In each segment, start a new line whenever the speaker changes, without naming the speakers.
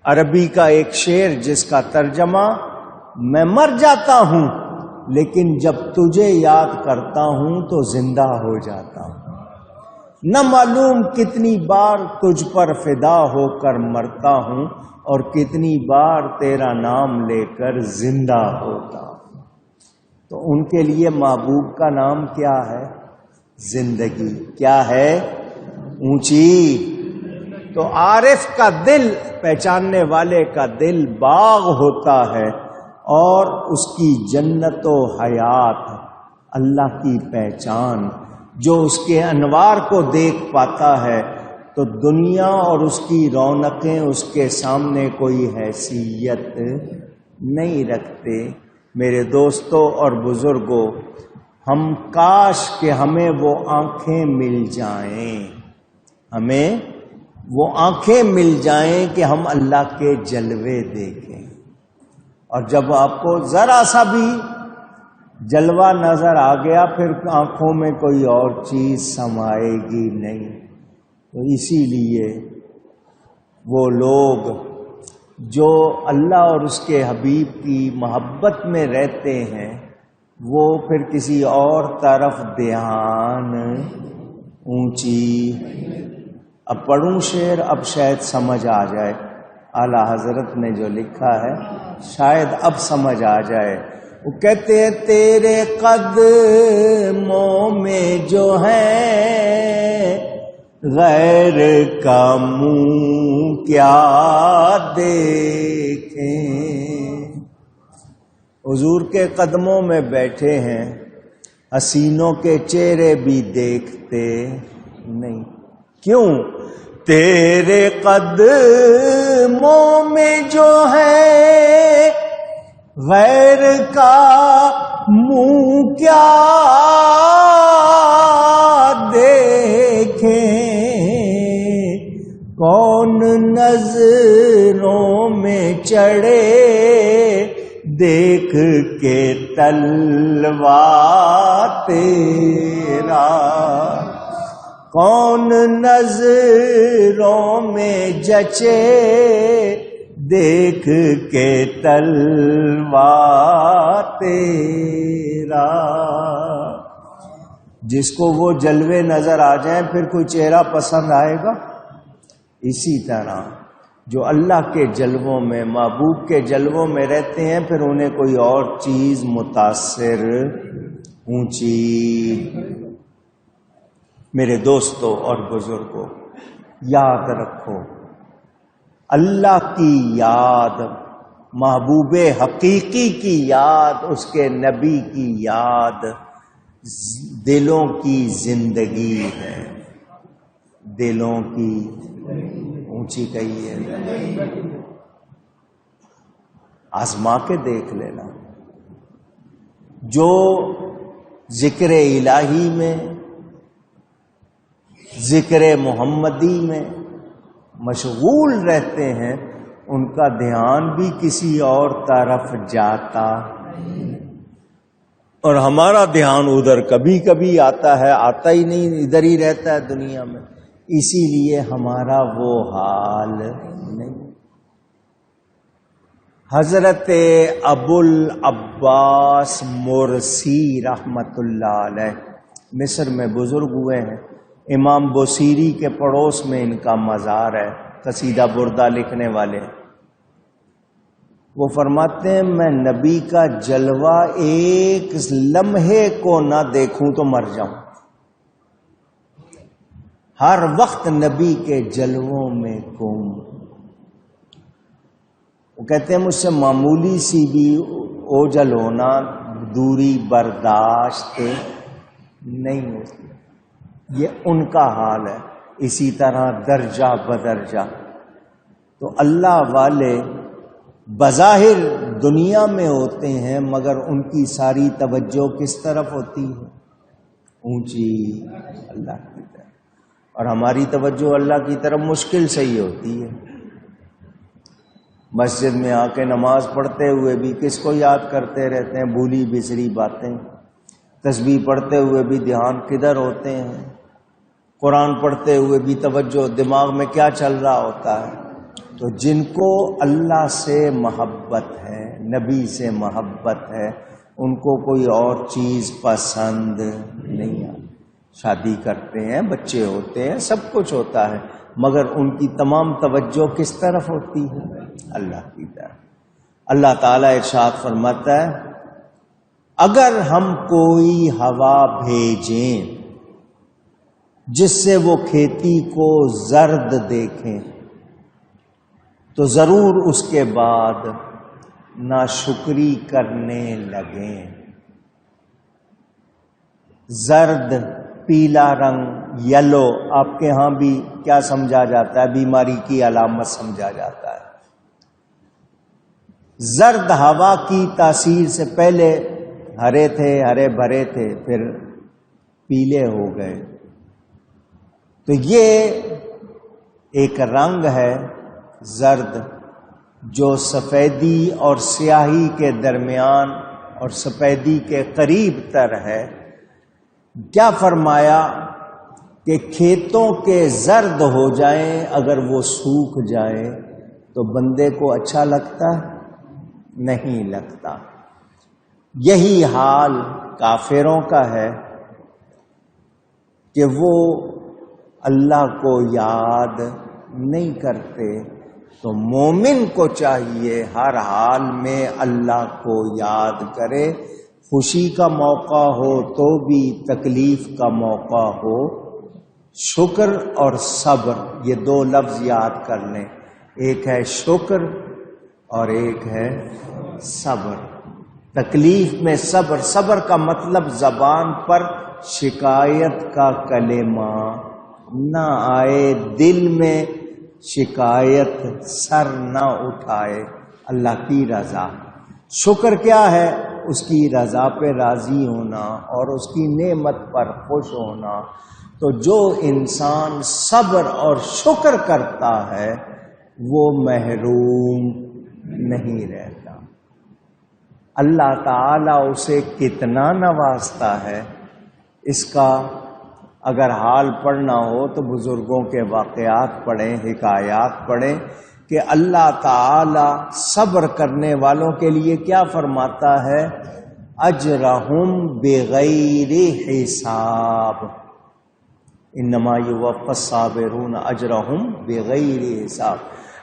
عربی کا ایک شعر جس کا ترجمہ میں مر جاتا ہوں لیکن جب تجھے یاد کرتا ہوں تو زندہ ہو جاتا ہوں، نہ معلوم کتنی بار تجھ پر فدا ہو کر مرتا ہوں اور کتنی بار تیرا نام لے کر زندہ ہوتا ہوں۔ تو ان کے لیے محبوب کا نام کیا ہے؟ زندگی۔ کیا ہے؟ اونچی۔ تو عارف کا دل، پہچاننے والے کا دل باغ ہوتا ہے اور اس کی جنت و حیات اللہ کی پہچان، جو اس کے انوار کو دیکھ پاتا ہے تو دنیا اور اس کی رونقیں اس کے سامنے کوئی حیثیت نہیں رکھتے۔ میرے دوستوں اور بزرگوں، ہم کاش کہ ہمیں وہ آنکھیں مل جائیں، ہمیں وہ آنکھیں مل جائیں کہ ہم اللہ کے جلوے دیکھیں، اور جب آپ کو ذرا سا بھی جلوہ نظر آ گیا پھر آنکھوں میں کوئی اور چیز سمائے گی نہیں۔ تو اسی لیے وہ لوگ جو اللہ اور اس کے حبیب کی محبت میں رہتے ہیں وہ پھر کسی اور طرف دھیان اونچی۔ اب پڑھوں شعر، اب شاید سمجھ آ جائے، اعلیٰ حضرت نے جو لکھا ہے شاید اب سمجھ آ جائے۔ وہ کہتے ہیں تیرے قدموں میں جو ہے غیر کا منہ کیا دیکھیں۔ حضور کے قدموں میں بیٹھے ہیں، حسینوں کے چہرے بھی دیکھتے نہیں۔ کیوں؟ تیرے قدموں میں جو ہے غیر کا منہ کیا دیکھیں، کون نظروں میں چڑھے دیکھ کے تلوا تیرا، کون نظروں میں جچے دیکھ کے تلوا تیرا۔ جس کو وہ جلوے نظر آ جائیں پھر کوئی چہرہ پسند آئے گا؟ اسی طرح جو اللہ کے جلووں میں، محبوب کے جلووں میں رہتے ہیں پھر انہیں کوئی اور چیز متاثر اونچی۔ میرے دوستوں اور بزرگوں، یاد رکھو اللہ کی یاد، محبوب حقیقی کی یاد، اس کے نبی کی یاد دلوں کی زندگی ہے، دلوں کی اونچی کہی ہے۔ آزما کے دیکھ لینا، جو ذکر الہی میں، ذکر محمدی میں مشغول رہتے ہیں ان کا دھیان بھی کسی اور طرف جاتا، اور ہمارا دھیان ادھر کبھی کبھی آتا ہے، آتا ہی نہیں، ادھر ہی رہتا ہے دنیا میں، اسی لیے ہمارا وہ حال نہیں۔ حضرت ابو العباس مرسی رحمت اللہ علیہ مصر میں بزرگ ہوئے ہیں، امام بوسیری کے پڑوس میں ان کا مزار ہے، قصیدہ بردہ لکھنے والے۔ وہ فرماتے ہیں میں نبی کا جلوہ ایک لمحے کو نہ دیکھوں تو مر جاؤں، ہر وقت نبی کے جلووں میں گم۔ وہ کہتے ہیں مجھ سے معمولی سی بھی اوجل ہونا، دوری برداشت نہیں ہوتی، یہ ان کا حال ہے۔ اسی طرح درجہ بدرجہ تو اللہ والے بظاہر دنیا میں ہوتے ہیں مگر ان کی ساری توجہ کس طرف ہوتی ہے؟ اونچی، اللہ کی طرف، اور ہماری توجہ اللہ کی طرف مشکل سے ہی ہوتی ہے۔ مسجد میں آ کے نماز پڑھتے ہوئے بھی کس کو یاد کرتے رہتے ہیں؟ بھولی بسری باتیں۔ تسبیح پڑھتے ہوئے بھی دھیان کدھر ہوتے ہیں؟ قرآن پڑھتے ہوئے بھی توجہ دماغ میں کیا چل رہا ہوتا ہے؟ تو جن کو اللہ سے محبت ہے، نبی سے محبت ہے، ان کو کوئی اور چیز پسند نہیں آتی۔ شادی کرتے ہیں، بچے ہوتے ہیں، سب کچھ ہوتا ہے، مگر ان کی تمام توجہ کس طرف ہوتی ہے؟ اللہ کی طرف۔ اللہ تعالیٰ ارشاد فرماتا ہے اگر ہم کوئی ہوا بھیجیں جس سے وہ کھیتی کو زرد دیکھیں تو ضرور اس کے بعد ناشکری کرنے لگیں۔ زرد، پیلا رنگ، یلو، آپ کے ہاں بھی کیا سمجھا جاتا ہے؟ بیماری کی علامت سمجھا جاتا ہے۔ زرد ہوا کی تاثیر سے پہلے ہرے تھے، ہرے بھرے تھے، پھر پیلے ہو گئے۔ تو یہ ایک رنگ ہے زرد جو سفیدی اور سیاہی کے درمیان اور سفیدی کے قریب تر ہے۔ کیا فرمایا کہ کھیتوں کے زرد ہو جائیں، اگر وہ سوکھ جائیں تو بندے کو اچھا لگتا ہے؟ نہیں لگتا۔ یہی حال کافروں کا ہے کہ وہ اللہ کو یاد نہیں کرتے۔ تو مومن کو چاہیے ہر حال میں اللہ کو یاد کرے، خوشی کا موقع ہو تو بھی، تکلیف کا موقع ہو۔ شکر اور صبر، یہ دو لفظ یاد کر لیں، ایک ہے شکر اور ایک ہے صبر۔ تکلیف میں صبر، صبر کا مطلب زبان پر شکایت کا کلمہ نہ آئے، دل میں شکایت سر نہ اٹھائے، اللہ کی رضا۔ شکر کیا ہے؟ اس کی رضا پہ راضی ہونا اور اس کی نعمت پر خوش ہونا۔ تو جو انسان صبر اور شکر کرتا ہے وہ محروم نہیں رہتا۔ اللہ تعالیٰ اسے کتنا نوازتا ہے، اس کا اگر حال پڑھنا ہو تو بزرگوں کے واقعات پڑھیں، حکایات پڑھیں کہ اللہ تعالی صبر کرنے والوں کے لیے کیا فرماتا ہے؟ اجرہم بغیر حساب، انما یوفی الصابرون اجرہم بغیر حساب۔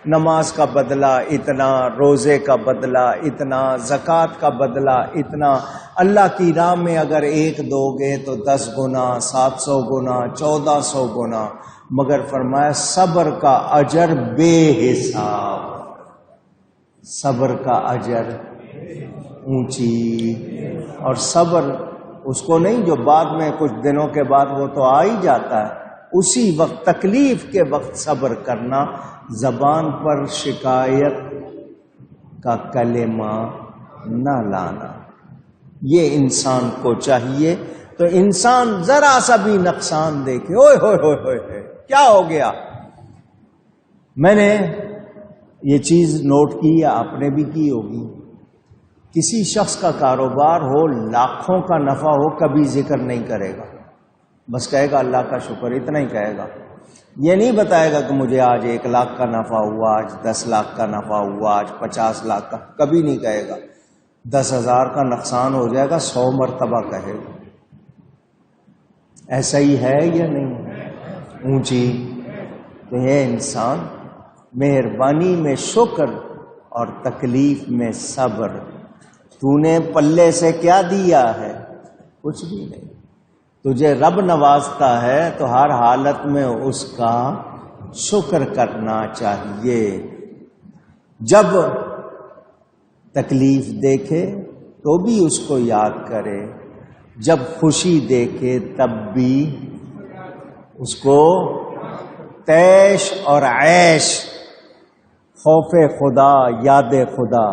نماز کا بدلہ اتنا، روزے کا بدلہ اتنا، زکوٰۃ کا بدلہ اتنا، اللہ کی راہ میں اگر 1 دو گے تو 10 گنا، 700 گنا، 1400 گنا، مگر فرمایا صبر کا اجر بے حساب۔ صبر کا اجر اونچی، اور صبر اس کو نہیں جو بعد میں کچھ دنوں کے بعد وہ تو آ ہی جاتا ہے، اسی وقت تکلیف کے وقت صبر کرنا، زبان پر شکایت کا کلمہ نہ لانا، یہ انسان کو چاہیے۔ تو انسان ذرا سا بھی نقصان دیکھے، اوئے ہوئے ہوئے ہوئے کیا ہو گیا۔ میں نے یہ چیز نوٹ کی، آپ نے بھی کی ہوگی، کسی شخص کا کاروبار ہو، لاکھوں کا نفع ہو، کبھی ذکر نہیں کرے گا، بس کہے گا اللہ کا شکر، اتنا ہی کہے گا۔ یہ نہیں بتائے گا کہ مجھے آج 1 لاکھ کا نفع ہوا، آج 10 لاکھ کا نفع ہوا، آج 50 لاکھ کا، کبھی نہیں کہے گا۔ 10,000 کا نقصان ہو جائے گا، 100 مرتبہ کہے گا۔ ایسا ہی ہے یا نہیں؟ اونچی۔ تو یہ انسان مہربانی میں شکر اور تکلیف میں صبر۔ تو نے پلے سے کیا دیا ہے؟ کچھ بھی نہیں۔ تجھے رب نوازتا ہے تو ہر حالت میں اس کا شکر کرنا چاہیے۔ جب تکلیف دیکھے تو بھی اس کو یاد کرے، جب خوشی دیکھے تب بھی اس کو تیش اور عیش، خوف خدا، یاد خدا،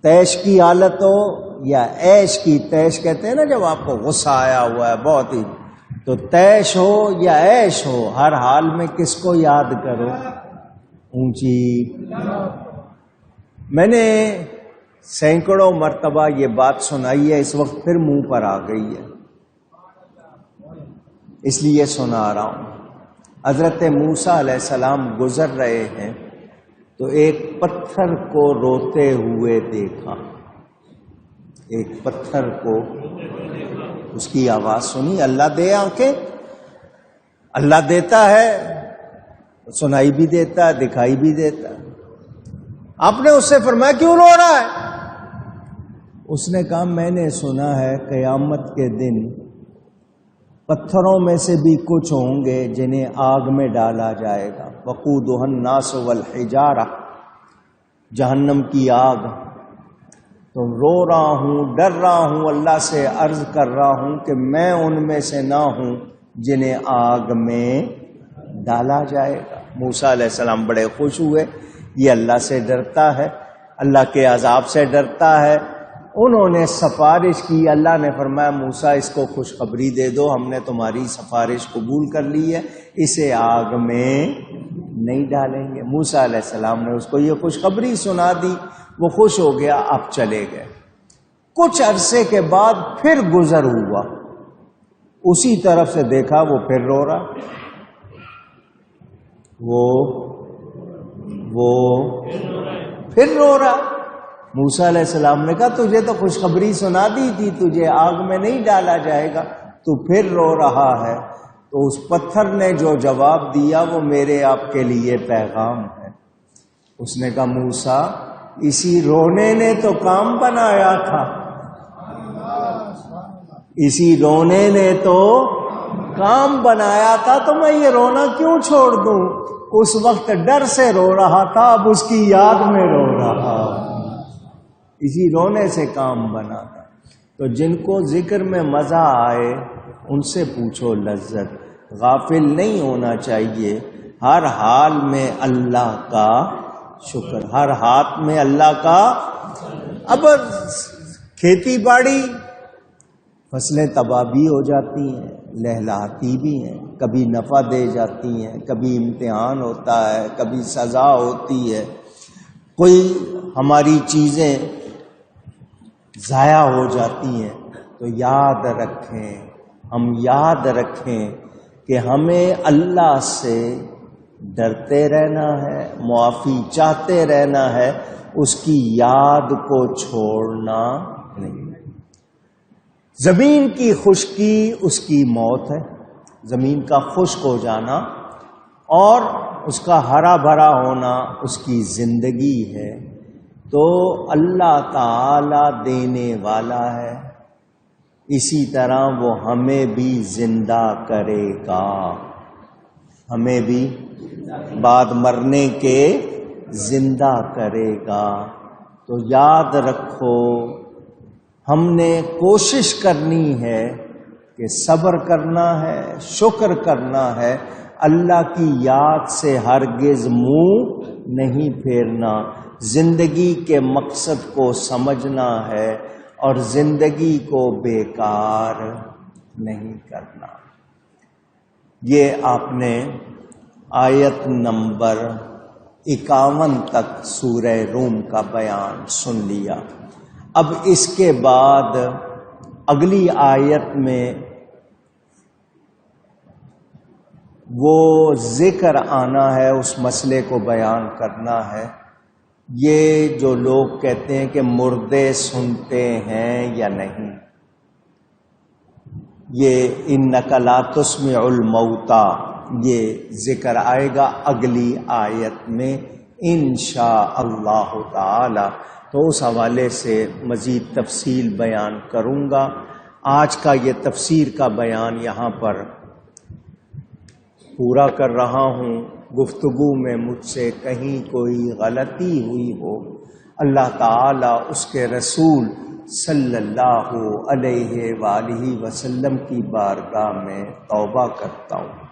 تیش کی حالت ہو یا عیش کی، تیش کہتے ہیں نا جب آپ کو غصہ آیا ہوا ہے بہت ہی، تو تیش ہو یا عیش ہو، ہر حال میں کس کو یاد کرو؟ اونچی۔ میں نے سینکڑوں مرتبہ یہ بات سنائی ہے، اس وقت پھر منہ پر آ گئی ہے، اس لیے سنا رہا ہوں۔ حضرت موسیٰ علیہ السلام گزر رہے ہیں تو ایک پتھر کو روتے ہوئے دیکھا، ایک پتھر کو، اس کی آواز سنی۔ اللہ دے آنکھیں، اللہ دیتا ہے، سنائی بھی دیتا ہے، دکھائی بھی دیتا ہے۔ آپ نے اس سے فرمایا کیوں رو رہا ہے؟ اس نے کہا میں نے سنا ہے قیامت کے دن پتھروں میں سے بھی کچھ ہوں گے جنہیں آگ میں ڈالا جائے گا، وقودها الناس والحجارہ، جہنم کی آگ۔ تو رو رہا ہوں، ڈر رہا ہوں، اللہ سے عرض کر رہا ہوں کہ میں ان میں سے نہ ہوں جنہیں آگ میں ڈالا جائے گا۔ موسیٰ علیہ السلام بڑے خوش ہوئے، یہ اللہ سے ڈرتا ہے، اللہ کے عذاب سے ڈرتا ہے۔ انہوں نے سفارش کی، اللہ نے فرمایا موسیٰ اس کو خوشخبری دے دو، ہم نے تمہاری سفارش قبول کر لی ہے، اسے آگ میں نہیں ڈالیں گے۔ موسیٰ علیہ السلام نے اس کو یہ خوشخبری سنا دی، وہ خوش ہو گیا، اب چلے گئے۔ کچھ عرصے کے بعد پھر گزر ہوا، اسی طرف سے دیکھا وہ پھر رو رہا، وہ پھر رو رہا۔ موسیٰ علیہ السلام نے کہا تجھے تو خوشخبری سنا دی تھی، تجھے آگ میں نہیں ڈالا جائے گا، تو پھر رو رہا ہے۔ تو اس پتھر نے جو جواب دیا وہ میرے آپ کے لیے پیغام ہے۔ اس نے کہا موسیٰ اسی رونے نے تو کام بنایا تھا، اسی رونے نے تو کام بنایا تھا، تو میں یہ رونا کیوں چھوڑ دوں؟ اس وقت ڈر سے رو رہا تھا، اب اس کی یاد میں رو رہا، اسی رونے سے کام بنا تھا۔ تو جن کو ذکر میں مزہ آئے ان سے پوچھو لذت، غافل نہیں ہونا چاہیے، ہر حال میں اللہ کا شکر، ہر ہاتھ میں اللہ کا۔ اب کھیتی باڑی فصلیں تباہ بھی ہو جاتی ہیں، لہلاتی بھی ہیں، کبھی نفع دے جاتی ہیں، کبھی امتحان ہوتا ہے، کبھی سزا ہوتی ہے، کوئی ہماری چیزیں ضائع ہو جاتی ہیں۔ تو یاد رکھیں، ہم یاد رکھیں کہ ہمیں اللہ سے ڈرتے رہنا ہے، معافی چاہتے رہنا ہے، اس کی یاد کو چھوڑنا نہیں۔ زمین کی خشکی اس کی موت ہے، زمین کا خشک ہو جانا، اور اس کا ہرا بھرا ہونا اس کی زندگی ہے۔ تو اللہ تعالی دینے والا ہے، اسی طرح وہ ہمیں بھی زندہ کرے گا، ہمیں بھی بعد مرنے کے زندہ کرے گا۔ تو یاد رکھو ہم نے کوشش کرنی ہے کہ صبر کرنا ہے، شکر کرنا ہے، اللہ کی یاد سے ہرگز منہ نہیں پھیرنا، زندگی کے مقصد کو سمجھنا ہے اور زندگی کو بیکار نہیں کرنا۔ یہ آپ نے آیت نمبر 51 تک سورہ روم کا بیان سن لیا۔ اب اس کے بعد اگلی آیت میں وہ ذکر آنا ہے، اس مسئلے کو بیان کرنا ہے۔ یہ جو لوگ کہتے ہیں کہ مردے سنتے ہیں یا نہیں، یہ انک لا تسمع الموتى، یہ ذکر آئے گا اگلی آیت میں انشاء اللہ تعالی۔ تو اس حوالے سے مزید تفصیل بیان کروں گا۔ آج کا یہ تفسیر کا بیان یہاں پر پورا کر رہا ہوں۔ گفتگو میں مجھ سے کہیں کوئی غلطی ہوئی ہو، اللہ تعالی اس کے رسول صلی اللہ علیہ وآلہ وسلم کی بارگاہ میں توبہ کرتا ہوں۔